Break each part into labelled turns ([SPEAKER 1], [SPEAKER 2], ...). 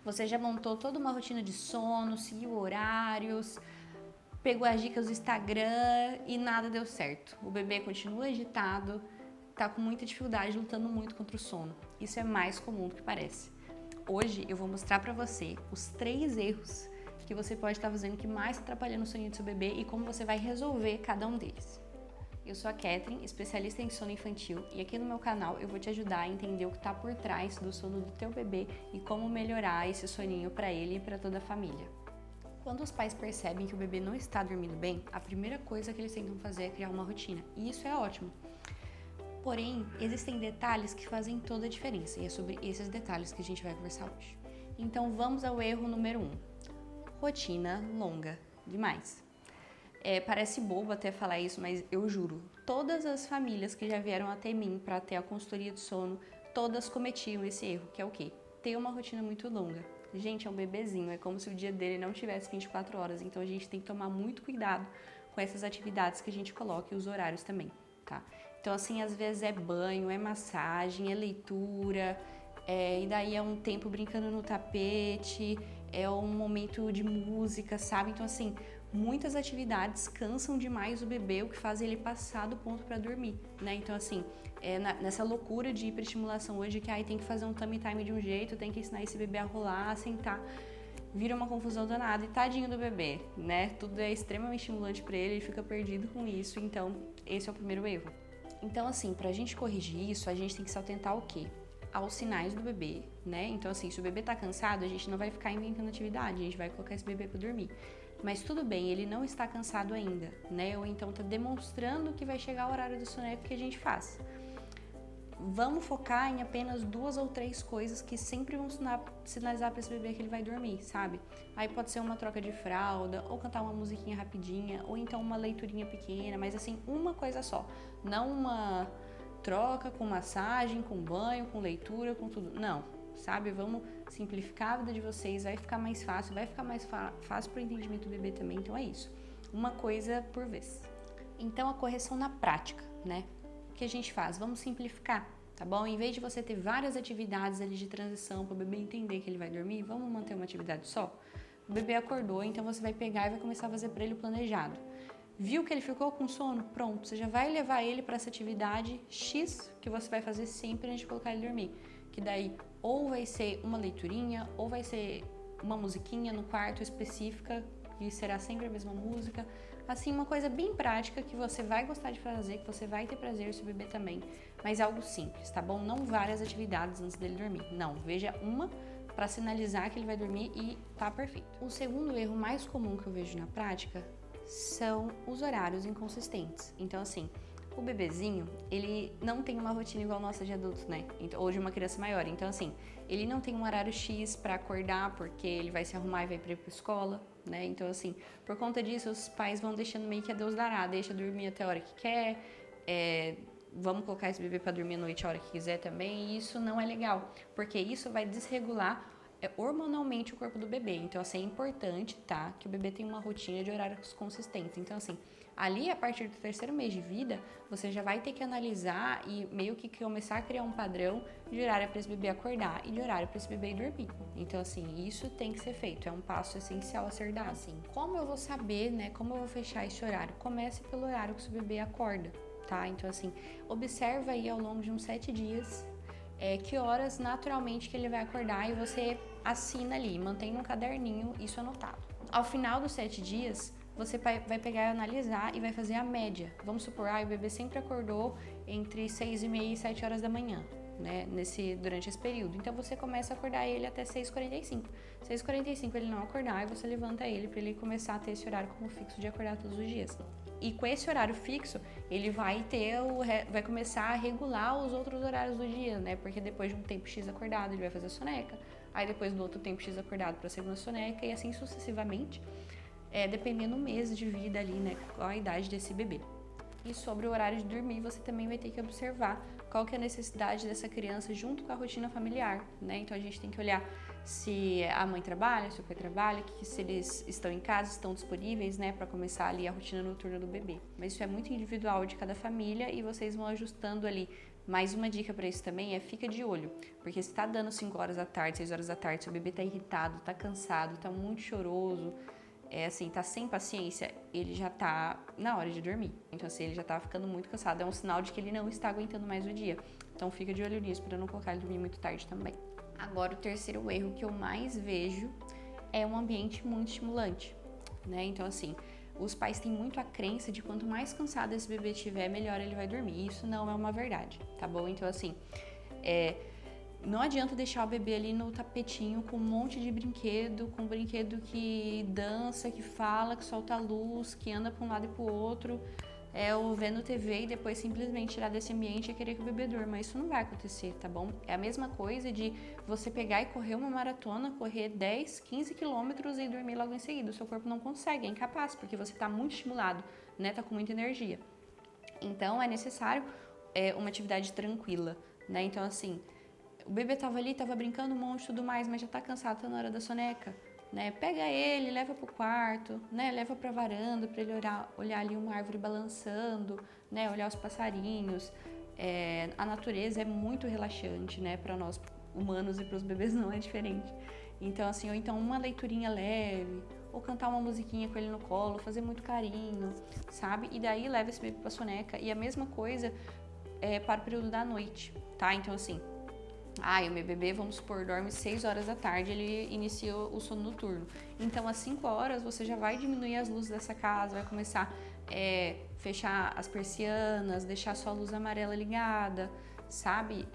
[SPEAKER 1] Você já montou toda uma rotina de sono, seguiu horários, pegou as dicas do Instagram e nada deu certo. O bebê continua agitado, tá com muita dificuldade, lutando muito contra o sono. Isso é mais comum do que parece. Hoje eu vou mostrar pra você os 3 erros que você pode estar fazendo que mais está atrapalhando o soninho do seu bebê e como você vai resolver cada um deles. Eu sou a Catherine, especialista em sono infantil, e aqui no meu canal eu vou te ajudar a entender o que está por trás do sono do teu bebê e como melhorar esse soninho para ele e para toda a família. Quando os pais percebem que o bebê não está dormindo bem, a primeira coisa que eles tentam fazer é criar uma rotina, e isso é ótimo. Porém, existem detalhes que fazem toda a diferença, e é sobre esses detalhes que a gente vai conversar hoje. Então vamos ao erro número 1. Rotina longa demais. Parece bobo até falar isso, mas eu juro, todas as famílias que já vieram até mim para ter a consultoria de sono, todas cometiam esse erro, que é o quê? Ter uma rotina muito longa. Gente, é um bebezinho, é como se o dia dele não tivesse 24 horas, então a gente tem que tomar muito cuidado com essas atividades que a gente coloca e os horários também, tá? Então, assim, às vezes é banho, é massagem, é leitura, e daí é um tempo brincando no tapete, é um momento de música, sabe? Então, assim, muitas atividades cansam demais o bebê, o que faz ele passar do ponto para dormir, né? Então, assim, nessa loucura de hiperestimulação hoje, que aí tem que fazer um tummy time de um jeito, tem que ensinar esse bebê a rolar, a sentar, vira uma confusão danada e tadinho do bebê, né? Tudo é extremamente estimulante para ele, ele fica perdido com isso, então esse é o primeiro erro. Então, assim, pra gente corrigir isso, a gente tem que se atentar ao quê? Aos sinais do bebê, né? Então, assim, se o bebê tá cansado, a gente não vai ficar inventando atividade, a gente vai colocar esse bebê pra dormir. Mas tudo bem, ele não está cansado ainda, né? Ou então tá demonstrando que vai chegar o horário do soneca, que a gente faz. Vamos focar em apenas 2 ou 3 coisas que sempre vão sinalizar para esse bebê que ele vai dormir, sabe? Aí pode ser uma troca de fralda, ou cantar uma musiquinha rapidinha, ou então uma leiturinha pequena, mas assim, uma coisa só. Não uma troca com massagem, com banho, com leitura, com tudo. Não, sabe? Vamos simplificar a vida de vocês, vai ficar mais fácil, vai ficar mais fácil para o entendimento do bebê também, então é isso. Uma coisa por vez. Então a correção na prática, né? O que a gente faz? Vamos simplificar, tá bom? Em vez de você ter várias atividades ali de transição para o bebê entender que ele vai dormir, vamos manter uma atividade só? O bebê acordou, então você vai pegar e vai começar a fazer para ele o planejado. Viu que ele ficou com sono? Pronto, você já vai levar ele para essa atividade X que você vai fazer sempre antes de colocar ele dormir. Que daí ou vai ser uma leiturinha, ou vai ser uma musiquinha no quarto específica, que será sempre a mesma música. Assim, uma coisa bem prática que você vai gostar de fazer, que você vai ter prazer, seu bebê também, mas algo simples, tá bom? Não várias atividades antes dele dormir. Não, veja uma para sinalizar que ele vai dormir e tá perfeito. O segundo erro mais comum que eu vejo na prática são os horários inconsistentes. Então, assim, o bebezinho, ele não tem uma rotina igual a nossa de adultos, né? Ou de uma criança maior. Então, assim, ele não tem um horário X para acordar, porque ele vai se arrumar e vai para ir pra escola, né? Então, assim, por conta disso, os pais vão deixando meio que a Deus dará, deixa dormir até a hora que quer, vamos colocar esse bebê para dormir à noite a hora que quiser também, e isso não é legal, porque isso vai desregular hormonalmente o corpo do bebê. Então, assim, é importante, tá? Que o bebê tenha uma rotina de horários consistentes. Então, assim, ali, a partir do 3º mês de vida, você já vai ter que analisar e meio que começar a criar um padrão de horário para esse bebê acordar e de horário para esse bebê dormir. Então, assim, isso tem que ser feito. É um passo essencial a ser dado. Assim, como eu vou saber, né? Como eu vou fechar esse horário? Comece pelo horário que o seu bebê acorda, tá? Então, assim, observa aí ao longo de uns 7 dias que horas naturalmente que ele vai acordar e você assina ali, mantém num caderninho isso anotado. Ao final dos 7 dias, você vai pegar e analisar e vai fazer a média. Vamos supor, o bebê sempre acordou entre 6h30 e 7 horas da manhã, né, durante esse período. Então você começa a acordar ele até 6h45. 6h45 ele não acordar e você levanta ele para ele começar a ter esse horário como fixo de acordar todos os dias. E com esse horário fixo, ele vai começar a regular os outros horários do dia, né? Porque depois de um tempo X acordado, ele vai fazer a soneca. Aí depois do outro tempo X acordado para a segunda soneca e assim sucessivamente, dependendo do mês de vida ali, né? Qual a idade desse bebê. E sobre o horário de dormir, você também vai ter que observar qual que é a necessidade dessa criança junto com a rotina familiar, né? Então a gente tem que olhar se a mãe trabalha, se o pai trabalha, se eles estão em casa, estão disponíveis, né, para começar ali a rotina noturna do bebê. Mas isso é muito individual de cada família e vocês vão ajustando ali Mas uma dica para isso também é fica de olho, porque se tá dando 5 horas da tarde, 6 horas da tarde, seu bebê tá irritado, tá cansado, tá muito choroso, tá sem paciência, ele já tá na hora de dormir. Então assim, ele já tá ficando muito cansado, é um sinal de que ele não está aguentando mais o dia. Então fica de olho nisso para não colocar ele dormir muito tarde também. Agora o terceiro erro que eu mais vejo é um ambiente muito estimulante, né? Então assim, os pais têm muito a crença de quanto mais cansado esse bebê estiver, melhor ele vai dormir. Isso não é uma verdade, tá bom? Então assim, não adianta deixar o bebê ali no tapetinho com um monte de brinquedo, com brinquedo que dança, que fala, que solta luz, que anda para um lado e para o outro, ou vendo TV e depois simplesmente tirar desse ambiente e querer que o bebê durma. Isso não vai acontecer, tá bom? É a mesma coisa de você pegar e correr uma maratona, correr 10, 15 quilômetros e dormir logo em seguida. O seu corpo não consegue, é incapaz, porque você está muito estimulado, né? Tá com muita energia. Então, é necessário uma atividade tranquila, né? Então, assim, o bebê tava ali, tava brincando um monte e tudo mais, mas já tá cansado, tá na hora da soneca, né? Pega ele, leva pro quarto, né? Leva pra varanda pra ele olhar ali uma árvore balançando, né? Olhar os passarinhos. A natureza é muito relaxante, né? Pra nós humanos e pros bebês não é diferente. Então, assim, ou então uma leiturinha leve, ou cantar uma musiquinha com ele no colo, fazer muito carinho, sabe? E daí leva esse bebê pra soneca. E a mesma coisa para o período da noite, tá? Então, assim, o meu bebê, vamos supor, dorme 6 horas da tarde, ele inicia o sono noturno. Então, às 5 horas, você já vai diminuir as luzes dessa casa, vai começar a fechar as persianas, deixar só a luz amarela ligada, sabe?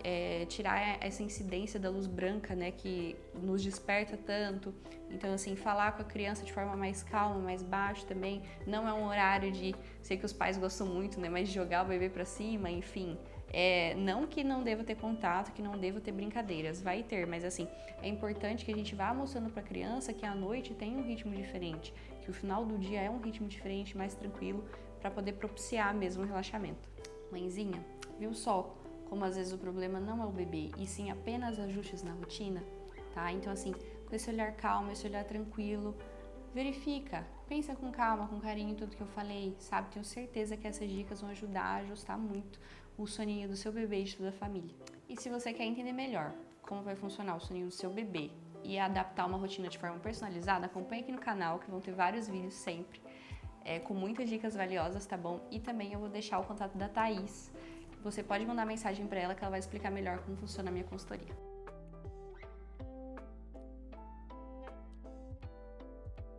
[SPEAKER 1] Tirar essa incidência da luz branca, né, que nos desperta tanto. Então, assim, falar com a criança de forma mais calma, mais baixa também. Não é um horário de, sei que os pais gostam muito, né, mas de jogar o bebê pra cima, enfim. Não que não deva ter contato, que não deva ter brincadeiras, vai ter, mas assim, é importante que a gente vá mostrando para a criança que a noite tem um ritmo diferente, que o final do dia é um ritmo diferente, mais tranquilo, para poder propiciar mesmo o relaxamento. Mãezinha, viu só como às vezes o problema não é o bebê, e sim apenas ajustes na rotina, tá? Então assim, com esse olhar calmo, esse olhar tranquilo, verifica, pensa com calma, com carinho em tudo que eu falei, sabe? Tenho certeza que essas dicas vão ajudar a ajustar muito o soninho do seu bebê e de toda a família. E se você quer entender melhor como vai funcionar o soninho do seu bebê e adaptar uma rotina de forma personalizada, acompanhe aqui no canal que vão ter vários vídeos sempre, com muitas dicas valiosas, tá bom? E também eu vou deixar o contato da Thaís. Você pode mandar mensagem para ela que ela vai explicar melhor como funciona a minha consultoria.